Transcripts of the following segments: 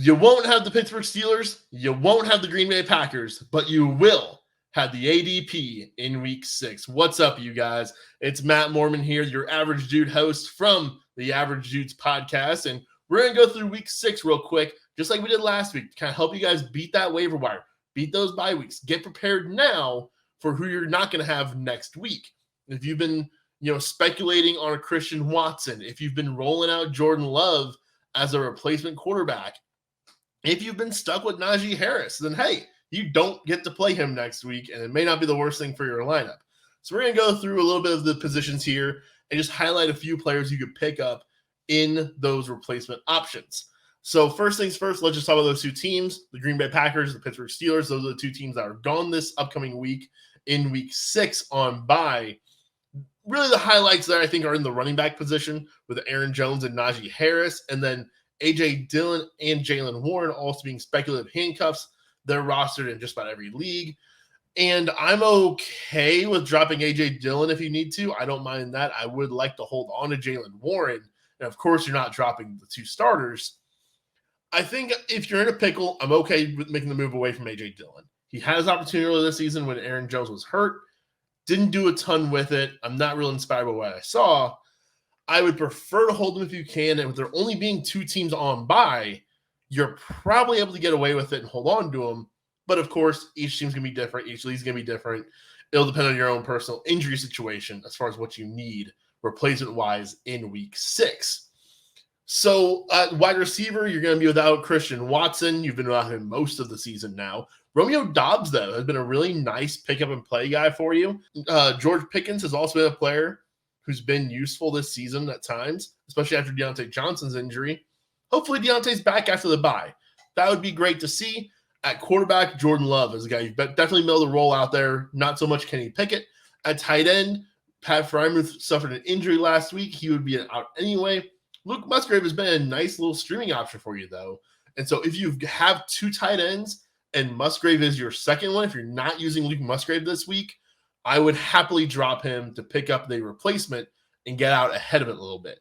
You won't have the Pittsburgh Steelers, you won't have the Green Bay Packers, but you will have the ADP in week 6. What's up, you guys? It's Matt Mormann here, your Average Dude host from the Average Dudes podcast, and we're going to go through week 6 real quick, just like we did last week, to kind of help you guys beat that waiver wire, beat those bye weeks, get prepared now for who you're not going to have next week. If you've been, speculating on a Christian Watson, if you've been rolling out Jordan Love as a replacement quarterback, if you've been stuck with Najee Harris, then hey, you don't get to play him next week, and it may not be the worst thing for your lineup. So we're going to go through a little bit of the positions here and just highlight a few players you could pick up in those replacement options. So first things first, let's just talk about those two teams, the Green Bay Packers, the Pittsburgh Steelers. Those are the two teams that are gone this upcoming week in week 6 on bye. Really the highlights there, I think, are in the running back position with Aaron Jones and Najee Harris, and then A.J. Dillon and Jalen Warren also being speculative handcuffs. They're rostered in just about every league. And I'm okay with dropping A.J. Dillon if you need to. I don't mind that. I would like to hold on to Jalen Warren. And, of course, you're not dropping the two starters. I think if you're in a pickle, I'm okay with making the move away from A.J. Dillon. He had his opportunity earlier this season when Aaron Jones was hurt. Didn't do a ton with it. I'm not real inspired by what I saw. I would prefer to hold them if you can, and with there only being two teams on bye, you're probably able to get away with it and hold on to them. But, of course, each team's going to be different. Each league's going to be different. It'll depend on your own personal injury situation as far as what you need replacement-wise in week 6. So, wide receiver, you're going to be without Christian Watson. You've been without him most of the season now. Romeo Doubs, though, has been a really nice pick-up-and-play guy for you. George Pickens has also been a player who's been useful this season at times, especially after Deontay Johnson's injury. Hopefully Deontay's back after the bye. That would be great to see. At quarterback, Jordan Love is a guy you've definitely been able to roll out there. Not so much Kenny Pickett. At tight end, Pat Freiermuth suffered an injury last week. He would be out anyway. Luke Musgrave has been a nice little streaming option for you, though. And so if you have two tight ends and Musgrave is your second one, if you're not using Luke Musgrave this week, I would happily drop him to pick up the replacement and get out ahead of it a little bit.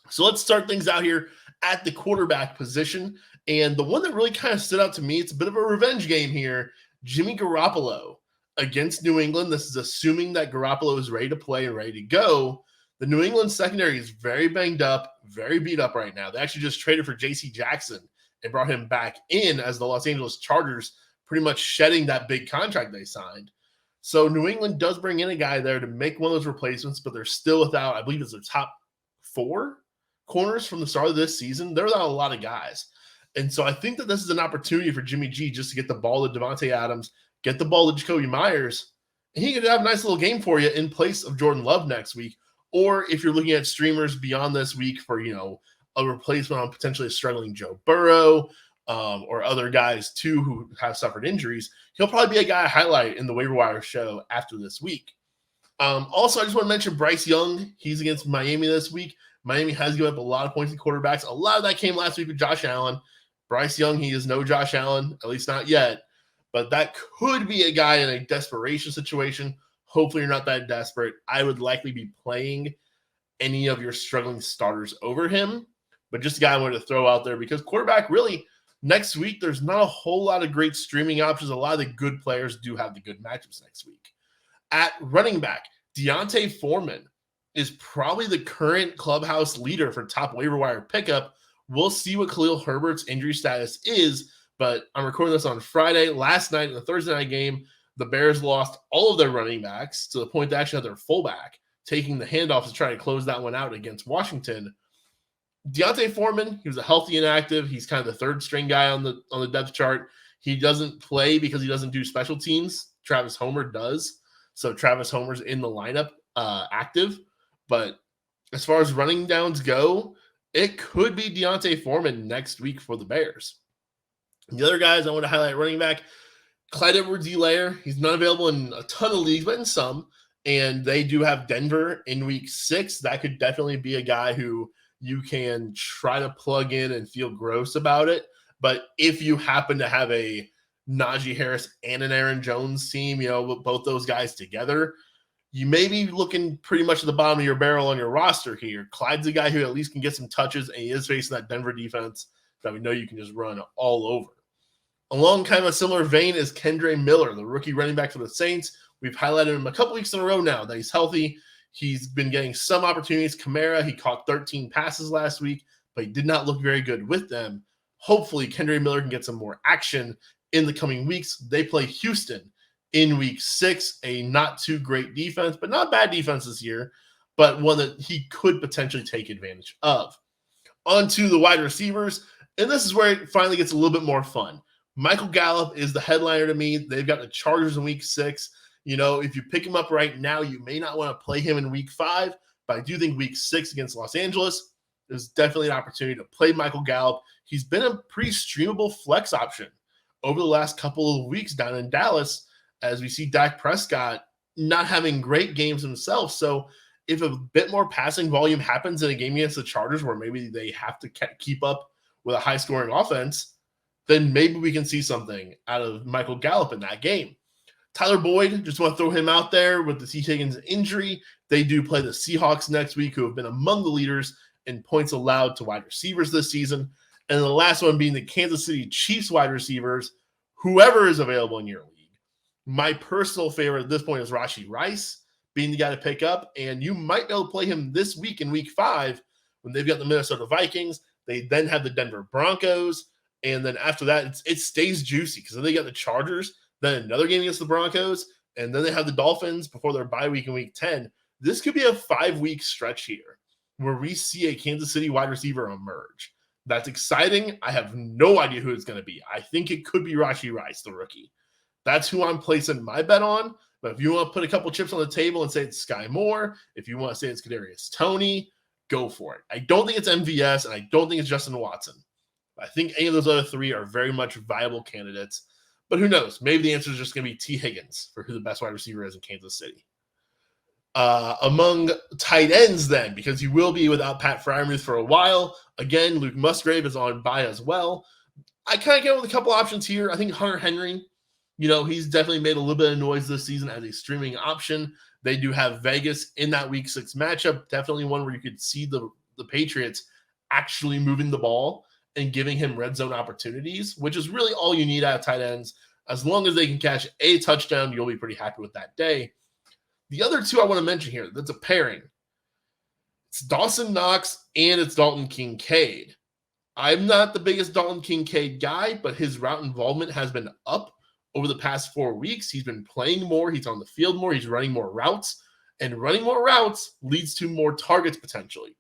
So let's start things out here at the quarterback position. And the one that really kind of stood out to me, it's a bit of a revenge game here, Jimmy Garoppolo against New England. This is assuming that Garoppolo is ready to play and ready to go. The New England secondary is very banged up, very beat up right now. They actually just traded for J.C. Jackson and brought him back in as the Los Angeles Chargers pretty much shedding that big contract they signed. So New England does bring in a guy there to make one of those replacements, but they're still without, I believe it's their top 4 corners from the start of this season. They're without a lot of guys. And so I think that this is an opportunity for Jimmy G just to get the ball to Devontae Adams, get the ball to Jacoby Myers, and he could have a nice little game for you in place of Jordan Love next week. Or if you're looking at streamers beyond this week for, a replacement on potentially a struggling Joe Burrow, or other guys too who have suffered injuries, he'll probably be a guy I highlight in the waiver wire show after this week. Also, I just want to mention Bryce Young. He's against Miami this week. Miami has given up a lot of points to quarterbacks. A lot of that came last week with Josh Allen. Bryce Young, he is no Josh Allen, at least not yet. But that could be a guy in a desperation situation. Hopefully you're not that desperate. I would likely be playing any of your struggling starters over him. But just a guy I wanted to throw out there because quarterback really – next week, there's not a whole lot of great streaming options. A lot of the good players do have the good matchups next week. At running back, D'Onta Foreman is probably the current clubhouse leader for top waiver wire pickup. We'll see what Khalil Herbert's injury status is, but I'm recording this on Friday. Last night in the Thursday night game, the Bears lost all of their running backs to the point they actually had their fullback taking the handoff to try to close that one out against Washington. D'Onta Foreman, he was a healthy and active. He's kind of the third string guy on the depth chart. He doesn't play because he doesn't do special teams. Travis Homer does. So Travis Homer's in the lineup active. But as far as running downs go, it could be D'Onta Foreman next week for the Bears. The other guys I want to highlight running back, Clyde Edwards-Helaire. He's not available in a ton of leagues, but in some. And they do have Denver in week 6. That could definitely be a guy who you can try to plug in and feel gross about it. But if you happen to have a Najee Harris and an Aaron Jones team, with both those guys together, you may be looking pretty much at the bottom of your barrel on your roster here. Clyde's a guy who at least can get some touches, and he is facing that Denver defense. that we know you can just run all over. Along kind of a similar vein is Kendre Miller, the rookie running back for the Saints. We've highlighted him a couple weeks in a row now that he's healthy. He's been getting some opportunities. Kamara, he caught 13 passes last week, but he did not look very good with them. Hopefully, Kendre Miller can get some more action in the coming weeks. They play Houston in week 6, a not too great defense, but not bad defense this year, but one that he could potentially take advantage of. On to the wide receivers, and this is where it finally gets a little bit more fun. Michael Gallup is the headliner to me. They've got the Chargers in week 6. You know, if you pick him up right now, you may not want to play him in week 5, but I do think week 6 against Los Angeles is definitely an opportunity to play Michael Gallup. He's been a pretty streamable flex option over the last couple of weeks down in Dallas, as we see Dak Prescott not having great games himself. So if a bit more passing volume happens in a game against the Chargers where maybe they have to keep up with a high-scoring offense, then maybe we can see something out of Michael Gallup in that game. Tyler Boyd, just want to throw him out there with the T. Higgins injury. They do play the Seahawks next week, who have been among the leaders in points allowed to wide receivers this season. And the last one being the Kansas City Chiefs wide receivers, whoever is available in your league. My personal favorite at this point is Rashee Rice being the guy to pick up, and you might be able to play him this week in week 5 when they've got the Minnesota Vikings. They then have the Denver Broncos, and then after that, it stays juicy because then they got the Chargers, then another game against the Broncos, and then they have the Dolphins before their bye week in week 10. This could be a 5-week stretch here where we see a Kansas City wide receiver emerge. That's exciting. I have no idea who it's going to be. I think it could be Rashee Rice, the rookie. That's who I'm placing my bet on. But if you want to put a couple chips on the table and say it's Sky Moore, if you want to say it's Kadarius Toney, go for it. I don't think it's MVS, and I don't think it's Justin Watson. I think any of those other 3 are very much viable candidates. But who knows? Maybe the answer is just going to be T. Higgins for who the best wide receiver is in Kansas City. Among tight ends then, because you will be without Pat Freiermuth for a while. Again, Luke Musgrave is on bye as well. I kind of get with a couple options here. I think Hunter Henry, you know, he's definitely made a little bit of noise this season as a streaming option. They do have Vegas in that week 6 matchup. Definitely one where you could see the Patriots actually moving the ball and giving him red zone opportunities, which is really all you need out of tight ends. As long as they can catch a touchdown, you'll be pretty happy with that day. The other 2 I want to mention here, that's a pairing. It's Dawson Knox and it's Dalton Kincaid. I'm not the biggest Dalton Kincaid guy, but his route involvement has been up over the past 4 weeks. He's been playing more. He's on the field more. He's running more routes. And running more routes leads to more targets potentially.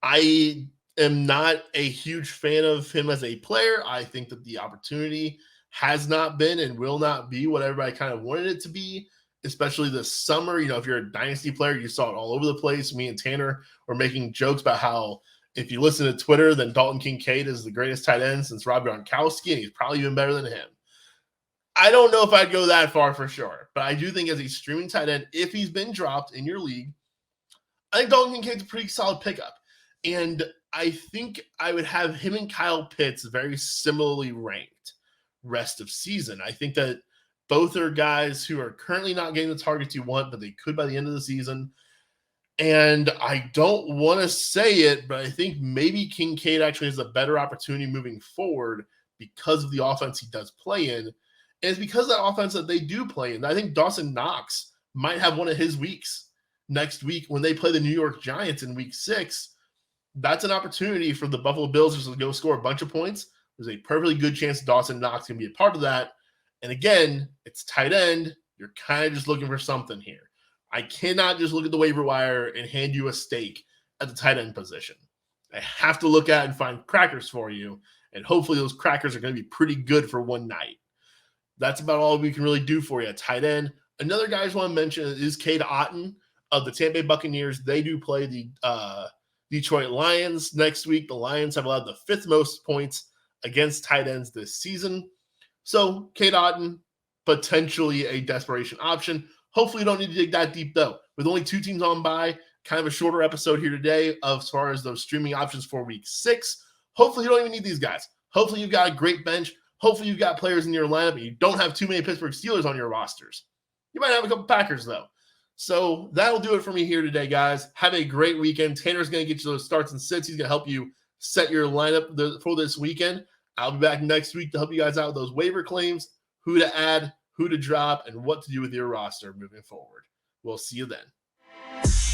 I am not a huge fan of him as a player. I think that the opportunity has not been and will not be what everybody kind of wanted it to be, especially this summer. You know, if you're a dynasty player, you saw it all over the place. Me and Tanner were making jokes about how if you listen to Twitter, then Dalton Kincaid is the greatest tight end since Rob Gronkowski, and he's probably even better than him. I don't know if I'd go that far for sure, but I do think as a streaming tight end, if he's been dropped in your league, I think Dalton Kincaid's a pretty solid pickup. And I think I would have him and Kyle Pitts very similarly ranked rest of season. I think that both are guys who are currently not getting the targets you want, but they could by the end of the season. And I don't want to say it, but I think maybe Kincaid actually has a better opportunity moving forward because of the offense he does play in. And it's because of that offense that they do play in. I think Dawson Knox might have one of his weeks next week when they play the New York Giants in week 6. That's an opportunity for the Buffalo Bills just to go score a bunch of points. There's a perfectly good chance Dawson Knox can be a part of that. And again, it's tight end. You're kind of just looking for something here. I cannot just look at the waiver wire and hand you a steak at the tight end position. I have to look at and find crackers for you. And hopefully those crackers are going to be pretty good for one night. That's about all we can really do for you at tight end. Another guy I just want to mention is Cade Otton of the Tampa Bay Buccaneers. They do play the Detroit Lions next week. The Lions have allowed the 5th most points against tight ends this season. So Cade Otton, potentially a desperation option. Hopefully you don't need to dig that deep though. With only 2 teams on bye, kind of a shorter episode here today as far as those streaming options for week 6. Hopefully you don't even need these guys. Hopefully you've got a great bench. Hopefully you've got players in your lineup and you don't have too many Pittsburgh Steelers on your rosters. You might have a couple Packers though. So that'll do it for me here today, guys. Have a great weekend. Tanner's going to get you those starts and sits. He's going to help you set your lineup for this weekend. I'll be back next week to help you guys out with those waiver claims, who to add, who to drop, and what to do with your roster moving forward. We'll see you then.